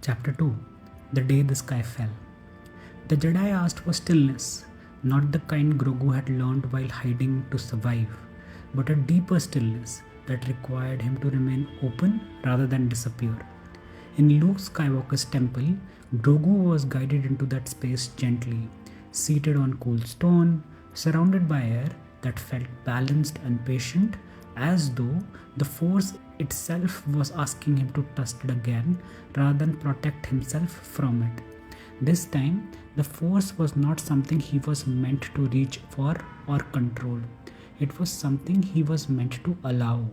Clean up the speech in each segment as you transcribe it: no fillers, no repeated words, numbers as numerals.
Chapter 2. The Day the Sky Fell. The Jedi asked for stillness, not the kind Grogu had learned while hiding to survive, but a deeper stillness that required him to remain open rather than disappear. In Luke Skywalker's temple, Grogu was guided into that space gently, seated on cool stone, surrounded by air that felt balanced and patient, as though the Force itself was asking him to trust it again rather than protect himself from it. This time, the Force was not something he was meant to reach for or control. It was something he was meant to allow.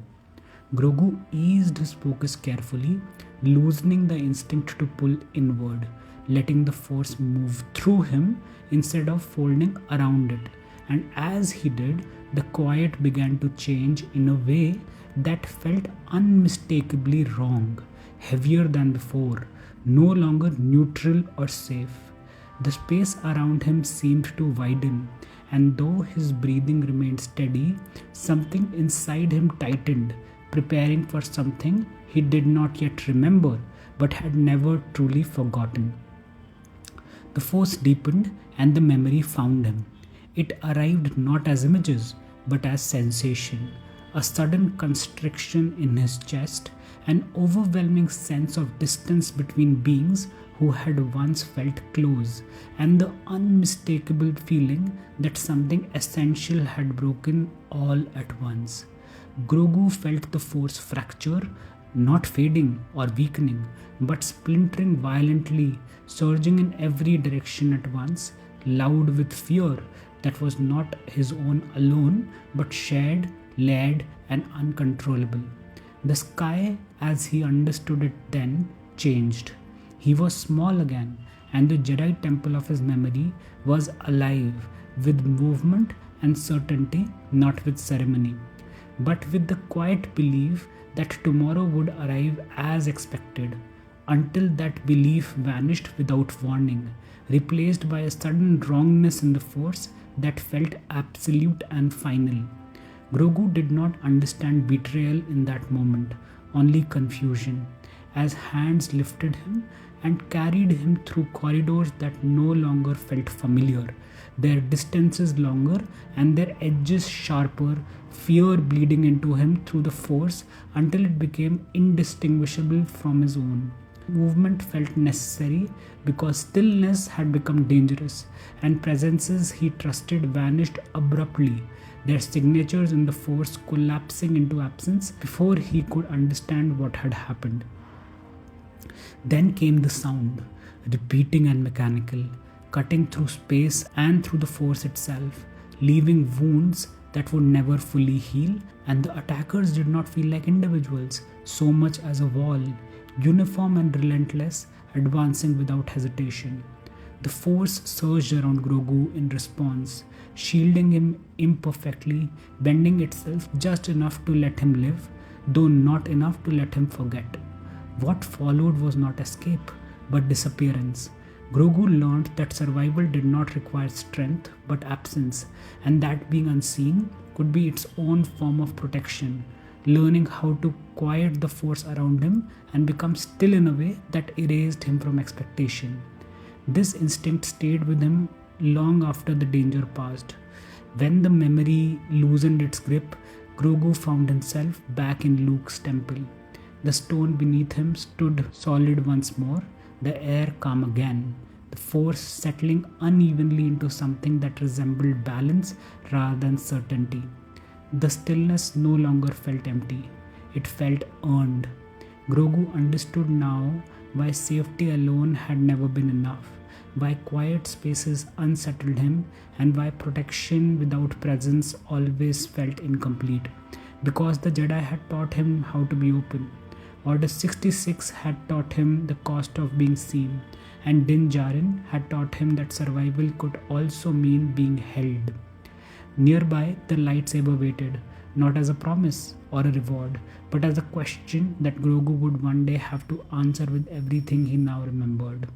Grogu eased his focus carefully, loosening the instinct to pull inward, letting the Force move through him instead of folding around it. And as he did, the quiet began to change in a way that felt unmistakably wrong, heavier than before, no longer neutral or safe. The space around him seemed to widen, and though his breathing remained steady, something inside him tightened, preparing for something he did not yet remember but had never truly forgotten. The Force deepened and the memory found him. It arrived not as images but as sensation, a sudden constriction in his chest, an overwhelming sense of distance between beings who had once felt close, and the unmistakable feeling that something essential had broken all at once. Grogu felt the Force fracture, not fading or weakening, but splintering violently, surging in every direction at once, loud with fear that was not his own alone, but shared, layered, and uncontrollable. The sky, as he understood it then, changed. He was small again, and the Jedi temple of his memory was alive, with movement and certainty, not with ceremony, but with the quiet belief that tomorrow would arrive as expected, until that belief vanished without warning, replaced by a sudden wrongness in the Force that felt absolute and final. Grogu did not understand betrayal in that moment, only confusion, as hands lifted him and carried him through corridors that no longer felt familiar, their distances longer and their edges sharper, fear bleeding into him through the Force until it became indistinguishable from his own. Movement felt necessary because stillness had become dangerous, and presences he trusted vanished abruptly, their signatures in the Force collapsing into absence before he could understand what had happened. Then came the sound, repeating and mechanical, cutting through space and through the Force itself, leaving wounds that would never fully heal, and the attackers did not feel like individuals so much as a wall, uniform and relentless, advancing without hesitation. The Force surged around Grogu in response, shielding him imperfectly, bending itself just enough to let him live, though not enough to let him forget. What followed was not escape, but disappearance. Grogu learned that survival did not require strength, but absence, and that being unseen could be its own form of protection, learning how to quiet the Force around him and become still in a way that erased him from expectation. This instinct stayed with him long after the danger passed. When the memory loosened its grip, Grogu found himself back in Luke's temple. The stone beneath him stood solid once more, the air calm again, the Force settling unevenly into something that resembled balance rather than certainty. The stillness no longer felt empty. It felt earned. Grogu understood now why safety alone had never been enough, why quiet spaces unsettled him, and why protection without presence always felt incomplete. Because the Jedi had taught him how to be open. Order 66 had taught him the cost of being seen, and Din Djarin had taught him that survival could also mean being held. Nearby, the lightsaber waited, not as a promise or a reward, but as a question that Grogu would one day have to answer with everything he now remembered.